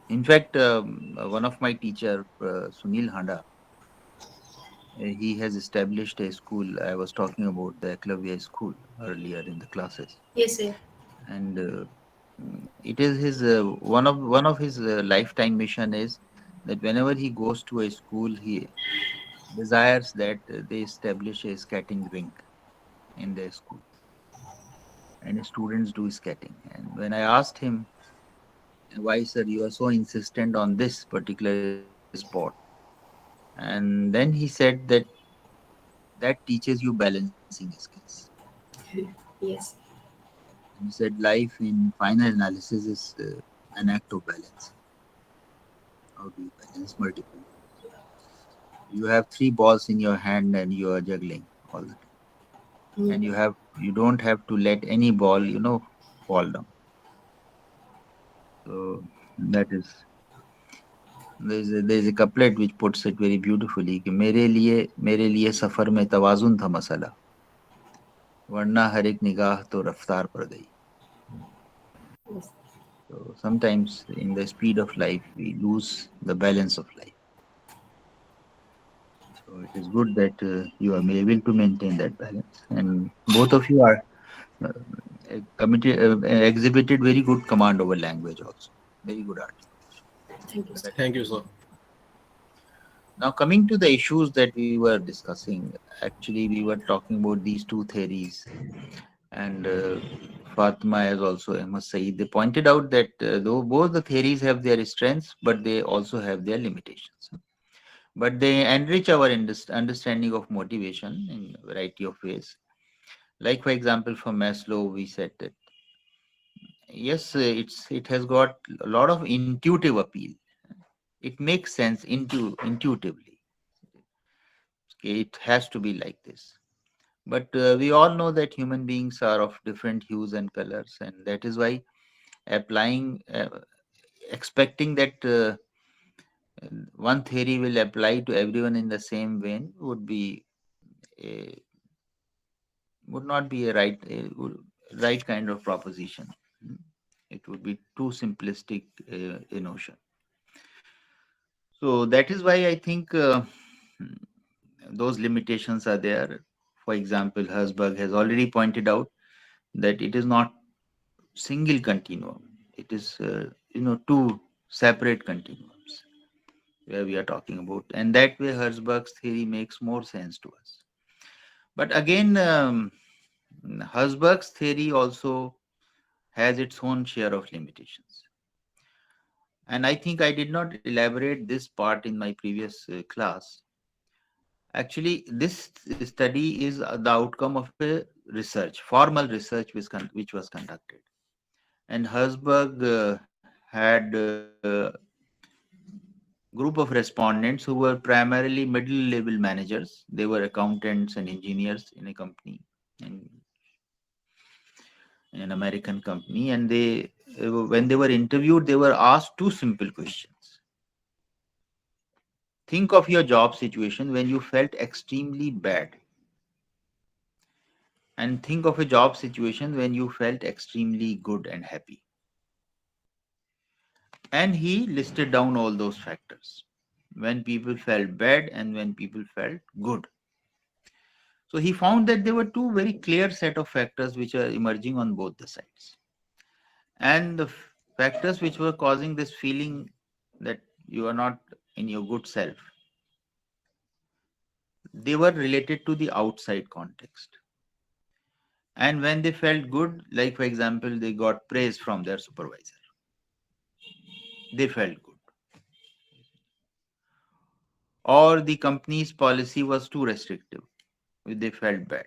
In fact, one of my teacher, Sunil Handa, he has established a school. I was talking about the Eklavya school earlier in the classes, Yes, sir. and it is his one of his lifetime mission is that whenever he goes to a school, he desires that they establish a skating rink in their school, and students do skating. And when I asked him, why, sir, you are so insistent on this particular sport? And then he said that that teaches you balancing skills. Yes. And he said life in final analysis is an act of balance. How do you balance multiple things? You have three balls in your hand and you are juggling all the time. Mm. And you don't have to let any ball, fall down. So that is there's a couplet which puts it very beautifully कि मेरे लिए सफर में तवाजुन था मसला वरना हर एक निगाह तो रफ्तार पर गई. Yes. So sometimes in the speed of life we lose the balance of life. So it is good that you are able to maintain that balance, and both of you are uh, exhibited very good command over language also, very good articulation. Thank you, So sir. that is Thank you, very sir. good. Now coming to the issues that we were discussing, actually we were talking about these two theories, and Fatima as also Ahmad Saeed, they pointed out that though both the theories have their strengths, but they also have their limitations. But they enrich our understanding of motivation in a variety of ways. Like for example, for Maslow, we said that yes, it has got a lot of intuitive appeal. It makes sense intuitively. Okay, it has to be like this. But we all know that human beings are of different hues and colors, and that is why applying, expecting that one theory will apply to everyone in the same vein a, would not be a right kind of proposition. Mm. It would be too simplistic a notion. So that is why I think mm, those limitations are there. For example, Herzberg has already pointed out that it is not single continuum. It is two separate continuums where we are talking about, and that way Herzberg's theory makes more sense to us. But again, Herzberg's theory also has its own share of limitations. And I think I did not elaborate this part in my previous class. Actually, this study is the outcome of a research, formal research which was conducted. And Herzberg had a group of respondents who were primarily middle level managers. They were accountants and engineers in a company, in, in an American company. And when they were interviewed, they were asked two simple questions. Think of your job situation when you felt extremely bad, and think of a job situation when you felt extremely good and happy. And he listed down all those factors when people felt bad and when people felt good. So he found that there were two very clear set of factors which are emerging on both the sides. And the factors which were causing this feeling that you are not in your good self, they were related to the outside context. And when they felt good, like for example, they got praise from their supervisor, they felt good. Or the company's policy was too restrictive, they felt bad.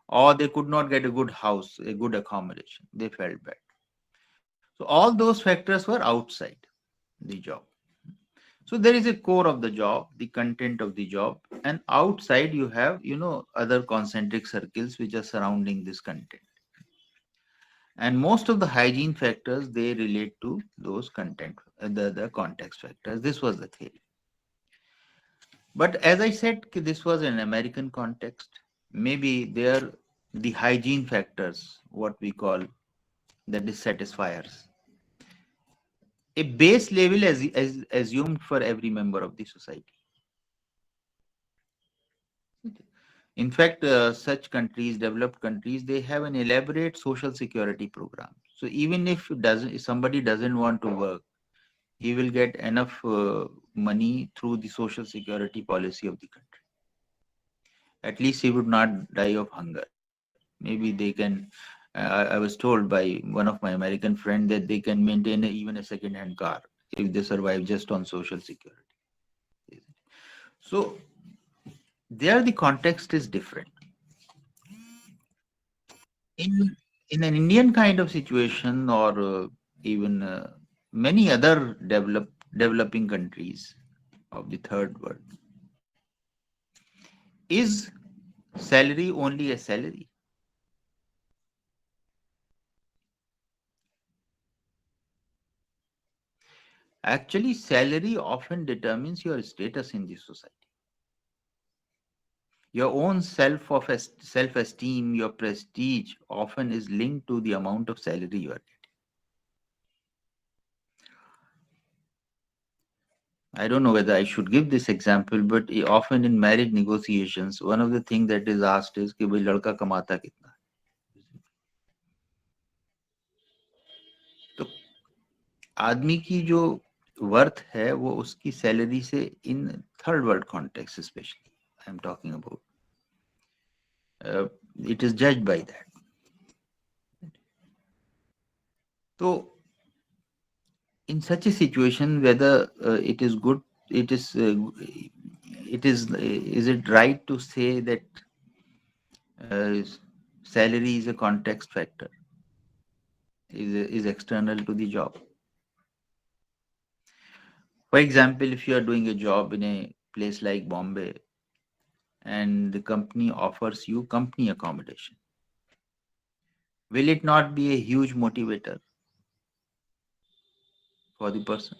Or they could not get a good house, a good accommodation, they felt bad. So all those factors were outside the job. So there is a core of the job, the content of the job, and outside you have, other concentric circles which are surrounding this content. And most of the hygiene factors, they relate to those content, the context factors. This was the theory. But as I said, this was an American context. Maybe there the hygiene factors, what we call the dissatisfiers, a base level as assumed for every member of the society. In fact, such countries, developed countries, they have an elaborate social security program. So even if somebody doesn't want to work, he will get enough money through the social security policy of the country. At least he would not die of hunger. Maybe they can. I was told by one of my American friends that they can maintain even a second-hand car if they survive just on social security. So there, the context is different. In an Indian kind of situation, or even many other developing countries of the third world, is salary only a salary? Actually, salary often determines your status in the society. Your own self esteem, your prestige often is linked to the amount of salary you are getting. I don't know whether I should give this example, but often in marriage negotiations, one of the things that is asked is कि भाई लड़का कमाता कितना है? तो आदमी की जो वर्थ है वो उसकी सैलरी से in third world context specially I am talking about it is judged by that. तो in such a situation whether it is is it right to say that uh, salary is a context factor, is external to the job? For example, if you are doing a job in a place like Bombay and the company offers you company accommodation, will it not be a huge motivator for the person?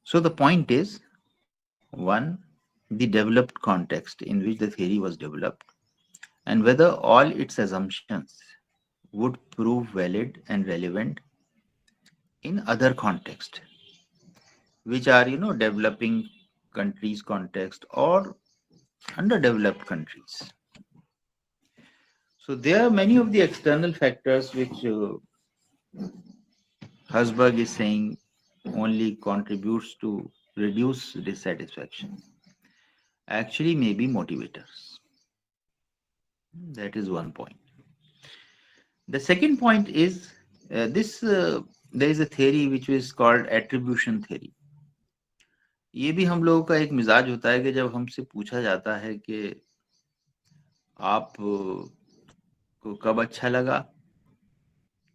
So the point is, one, the developed context in which the theory was developed, and whether all its assumptions would prove valid and relevant in other contexts, which are, developing countries context or underdeveloped countries. So there are many of the external factors which Herzberg is saying only contributes to reduce dissatisfaction. Actually, may be motivators. That is one point. The second point is this. There is a theory which is called attribution theory. ये भी हम लोगों का एक मिजाज होता है कि जब हमसे पूछा जाता है कि आप को कब अच्छा लगा,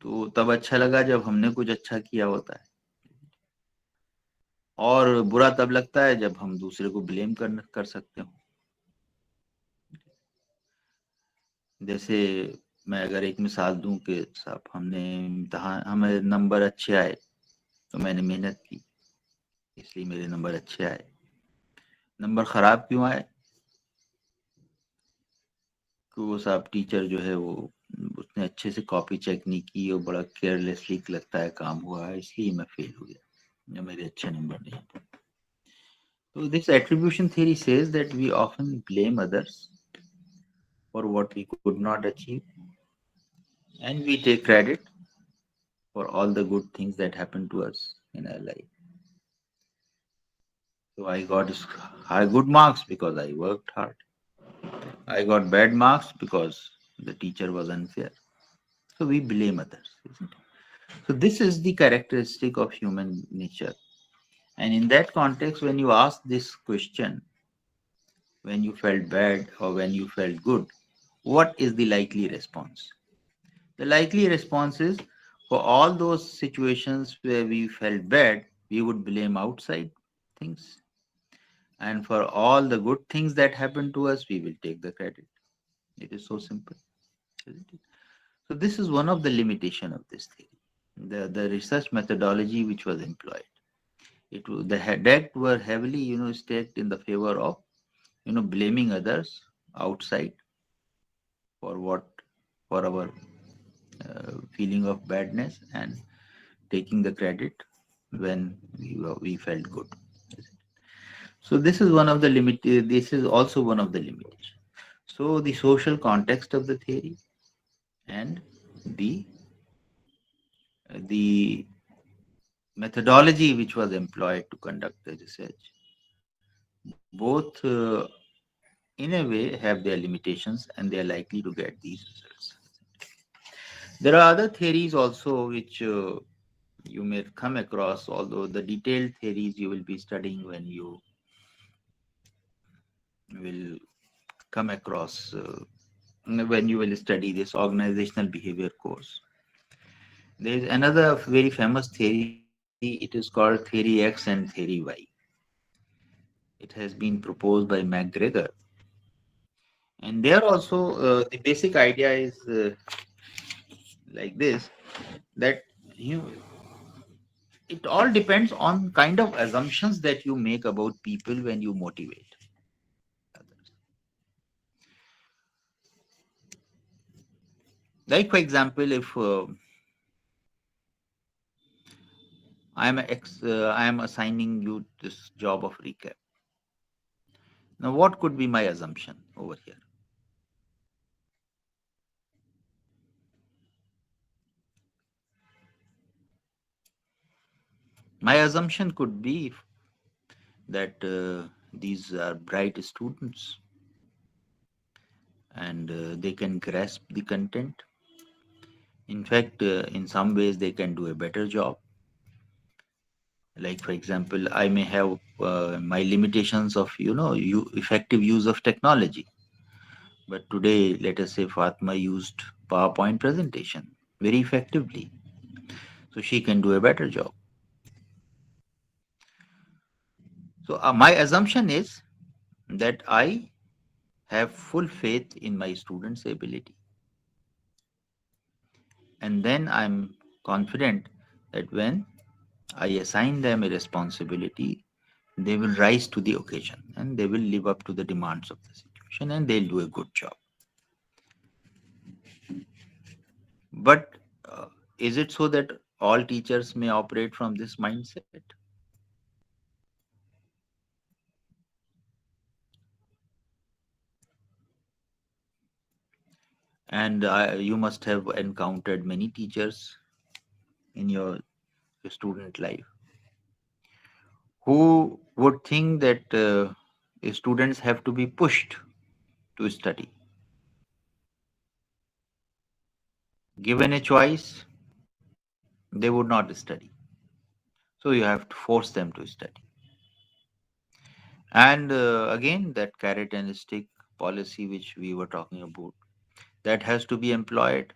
तो तब अच्छा लगा जब हमने कुछ अच्छा किया होता है, और बुरा तब लगता है जब हम दूसरे को ब्लेम कर सकते हो. जैसे मैं अगर एक मिसाल दूं कि साहब हमने इम्तहान हमें नंबर अच्छे आए तो मैंने मेहनत की इसलिए मेरे नंबर अच्छे आए. नंबर खराब क्यों आए? कि वो साहब टीचर जो है वो उसने अच्छे से कॉपी चेक नहीं की और बड़ा केयरलेसली लगता है काम हुआ है इसलिए मैं फेल हो गया या मेरे अच्छे नंबर नहीं. So this attribution theory says that we often blame others for what we could not achieve, and we take credit for all the good things that happen to us in our life. So I got high good marks because I worked hard. I got bad marks because the teacher was unfair. So we blame others, isn't it? So this is the characteristic of human nature. And in that context, when you ask this question, when you felt bad or when you felt good, what is the likely response? The likely response is, for all those situations where we felt bad, we would blame outside things. And for all the good things that happen to us, we will take the credit. It is so simple, isn't it? So this is one of the limitation of this theory. The research methodology which was employed, deck were heavily, staked in the favor of, blaming others outside for what, for our feeling of badness and taking the credit when we felt good. So this is one of the limit. This is also one of the limitations. So the social context of the theory and the the methodology which was employed to conduct the research, both in a way have their limitations and they are likely to get these results. There are other theories also which you may come across, although the detailed theories you will be studying when you will come across when you will study this organizational behavior course. There is another very famous theory. It is called theory X and theory Y. It has been proposed by MacGregor, and there also the basic idea is like this, that you it all depends on kind of assumptions that you make about people when you motivate others. Like for example, if I am assigning you this job of recap. Now, what could be my assumption over here? My assumption could be that these are bright students and they can grasp the content. In fact, in some ways, they can do a better job. Like, for example, I may have my limitations of, effective use of technology. But today, let us say Fatma used PowerPoint presentation very effectively. So she can do a better job. So my assumption is that I have full faith in my students' ability. And then I'm confident that when I assign them a responsibility, they will rise to the occasion and they will live up to the demands of the situation and they'll do a good job. But is it so that all teachers may operate from this mindset? And you must have encountered many teachers in your student life who would think that students have to be pushed to study. Given a choice, they would not study. So you have to force them to study. And again, that carrot and stick policy which we were talking about, that has to be employed.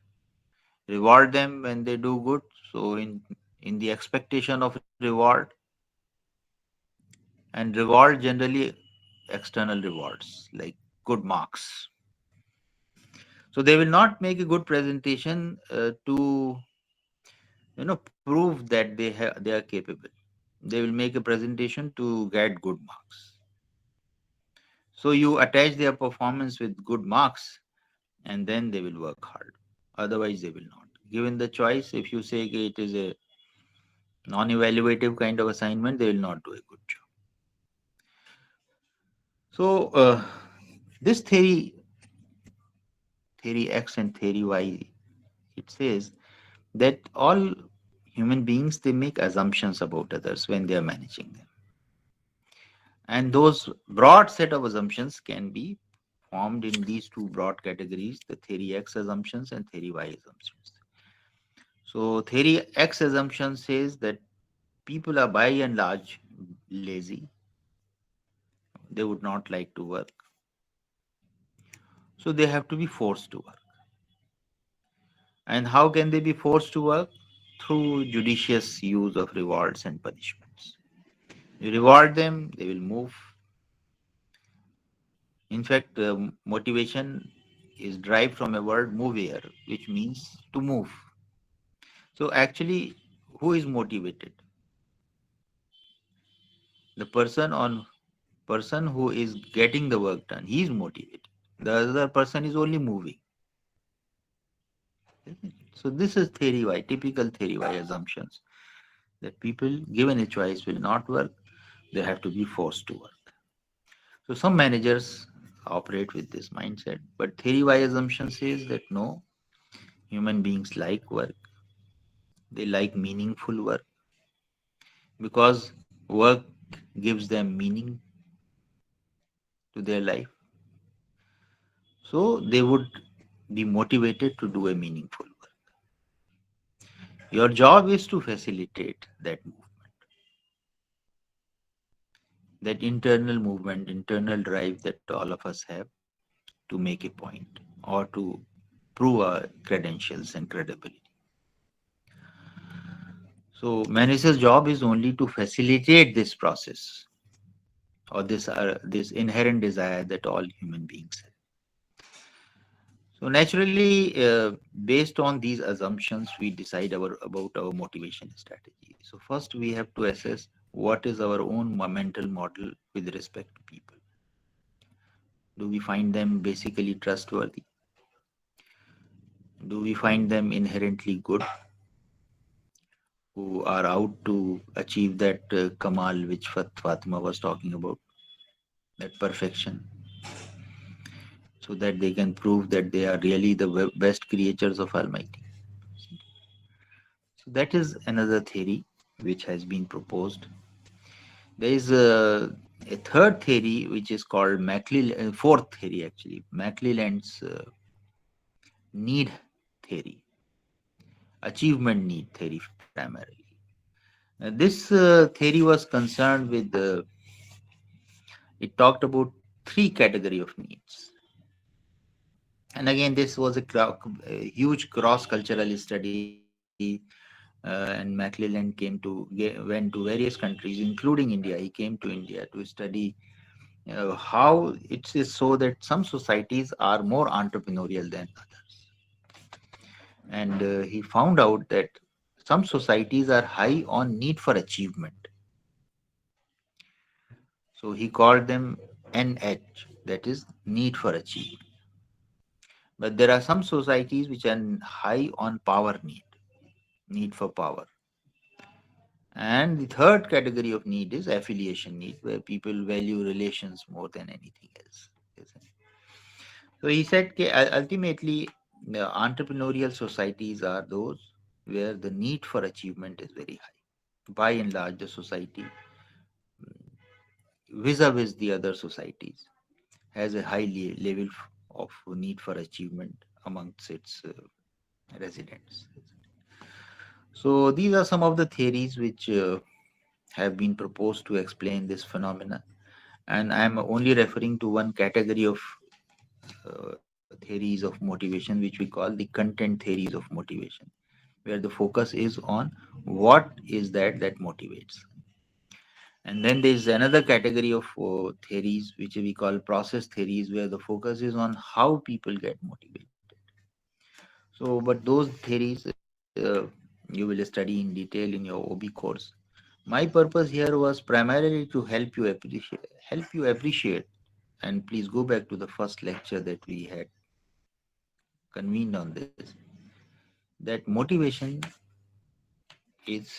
Reward them when they do good. So in the expectation of reward, and reward generally external rewards like good marks. So they will not make a good presentation to prove that they are capable. They will make a presentation to get good marks. So you attach their performance with good marks and then they will work hard. Otherwise, they will not. Given the choice, if you say "Okay, it is a non evaluative kind of assignment, they will not do a good job. So, this theory X and theory Y, it says that all human beings they make assumptions about others when they are managing them. And those broad set of assumptions can be formed in these two broad categories, the theory X assumptions and theory Y assumptions. So, theory X assumption says that people are by and large lazy. They would not like to work. So, they have to be forced to work. And how can they be forced to work? Through judicious use of rewards and punishments. You reward them, they will move. In fact, motivation is derived from a word mover, which means to move. So, actually, who is motivated? The person who is getting the work done, he is motivated. The other person is only moving. isn't it? So this is theory Y, typical theory Y assumptions that people given a choice will not work, they have to be forced to work. So some managers operate with this mindset, but theory Y assumption says that no, human beings like work, they like meaningful work because work gives them meaning to their life. So they would be motivated to do a meaningful work. Your job is to facilitate that movement, that internal movement, internal drive that all of us have to make a point or to prove our credentials and credibility. So manager's job is only to facilitate this process or this inherent desire that all human beings have. So naturally, based on these assumptions, we decide about our motivation strategy. So first, we have to assess what is our own mental model with respect to people. Do we find them basically trustworthy? Do we find them inherently good, who are out to achieve that Kamal which Fatima was talking about, that perfection, so that they can prove that they are really the best creatures of Almighty? So that is another theory which has been proposed. There is a third theory which is called fourth theory actually, McClelland's need theory, achievement need theory primarily. This theory was concerned with it talked about three category of needs. And again, this was a huge cross-cultural study, and McClelland went to various countries, including India. He came to India to study how it is so that some societies are more entrepreneurial than others. And he found out that some societies are high on need for achievement. So he called them NH, that is need for achievement. But there are some societies which are high on power need for power. And the third category of need is affiliation need, where people value relations more than anything else. So he said ultimately, the entrepreneurial societies are those where the need for achievement is very high. By and large, the society, vis-a-vis the other societies, has a high level of need for achievement amongst its residents. So these are some of the theories which have been proposed to explain this phenomena. And I am only referring to one category of theories of motivation, which we call the content theories of motivation, where the focus is on what is that motivates. And then there is another category of theories which we call process theories, where the focus is on how people get motivated. So, but those theories you will study in detail in your OB course. My purpose here was primarily to help you appreciate. And please go back to the first lecture that we had convened on this. That motivation is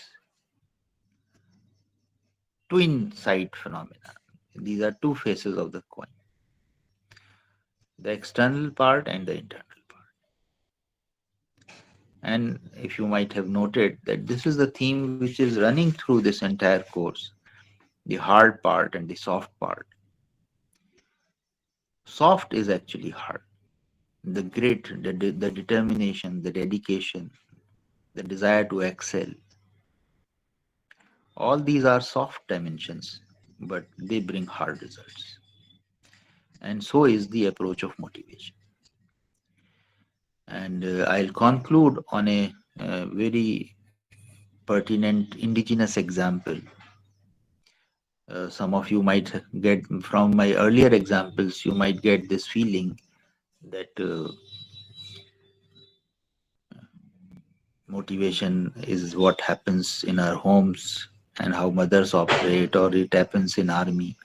twin side phenomena. These are two faces of the coin: the external part and the internal part. And if you might have noted that this is the theme which is running through this entire course, the hard part and the soft part. Soft is actually hard. The grit, the determination, the dedication, the desire to excel, all these are soft dimensions, but they bring hard results. And so is the approach of motivation. And I'll conclude on a very pertinent indigenous example. Some of you might get from my earlier examples, you might get this feeling that motivation is what happens in our homes and how mothers operate, or it happens in army.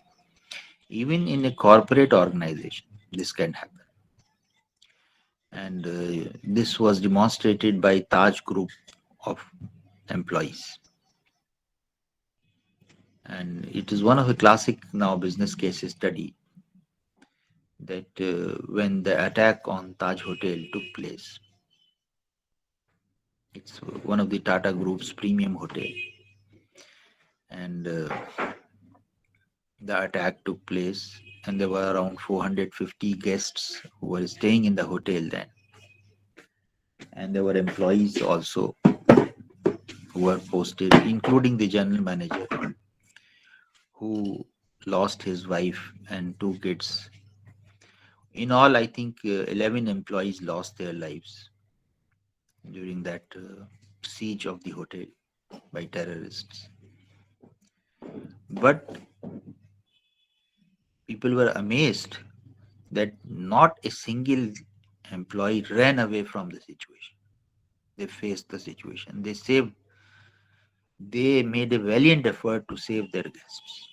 Even in a corporate organization, this can happen. and this was demonstrated by Taj Group of employees. And it is one of the classic now business cases study that when the attack on Taj Hotel took place, it's one of the Tata Group's premium hotel, and the attack took place, and there were around 450 guests who were staying in the hotel then, and there were employees also who were posted, including the general manager who lost his wife and two kids. In all, I think 11 employees lost their lives during that siege of the hotel by terrorists. But people were amazed that not a single employee ran away from the situation. They faced the situation. They made a valiant effort to save their guests.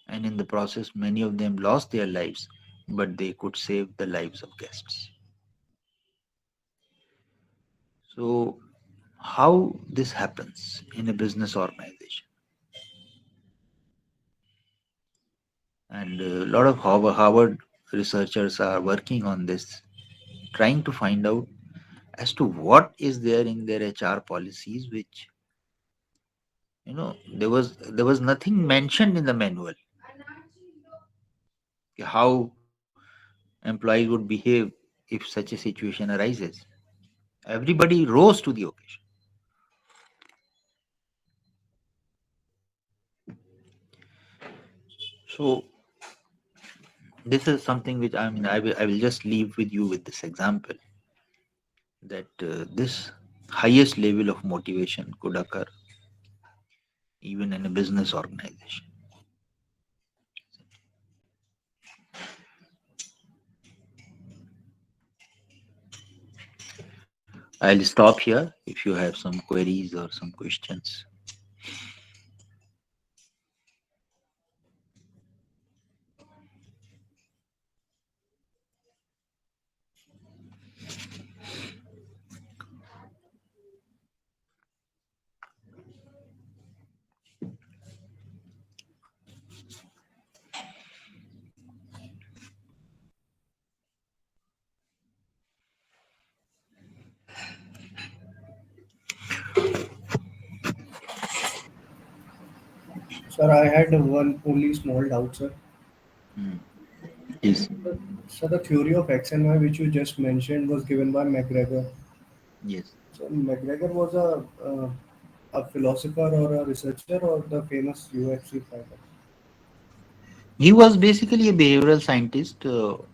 And in the process, many of them lost their lives, but they could save the lives of guests. So, how this happens in a business organization? And a lot of Harvard researchers are working on this, trying to find out as to what is there in their HR policies, which there was nothing mentioned in the manual how employees would behave if such a situation arises. Everybody rose to the occasion. So this is something which I will just leave with you with this example that this highest level of motivation could occur even in a business organization. I'll stop here if you have some queries or some questions. Sir, I had one only small doubt, sir. Hmm. Yes. So the theory of X and Y which you just mentioned was given by McGregor. Yes. So McGregor was a philosopher or a researcher or the famous UFC fighter. He was basically a behavioral scientist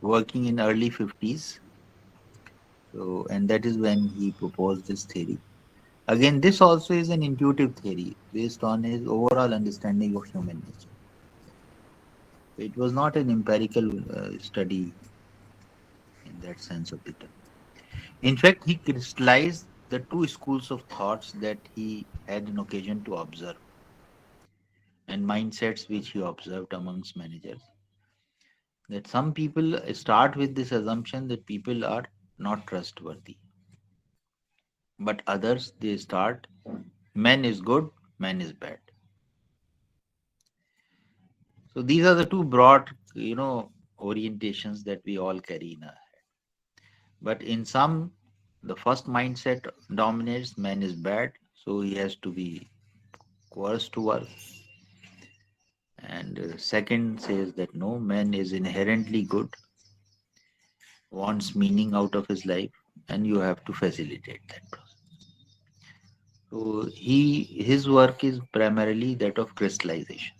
working in early 50s. So, and that is when he proposed this theory. Again, this also is an intuitive theory based on his overall understanding of human nature. So it was not an empirical study in that sense of the term. In fact, he crystallized the two schools of thoughts that he had an occasion to observe and mindsets which he observed amongst managers. That some people start with this assumption that people are not trustworthy, but others they start man is good, man is bad. So these are the two broad, orientations that we all carry in our head. But in some, the first mindset dominates man is bad, so he has to be coerced to work. And second says that no, man is inherently good, wants meaning out of his life, and you have to facilitate that process. So his work is primarily that of crystallization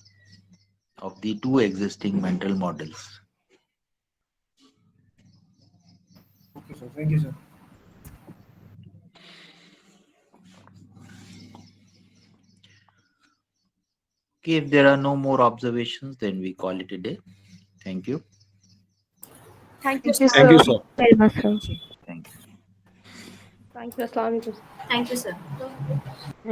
of the two existing mental models. Okay, sir. Thank you, sir. Okay, if there are no more observations, then we call it a day. Thank you. Thank you, Thank you, sir. Thank sir. you, Thank sir. you very much, sir. Thank you. Thank you. Assalamu alaikum. Thank you, sir. Thank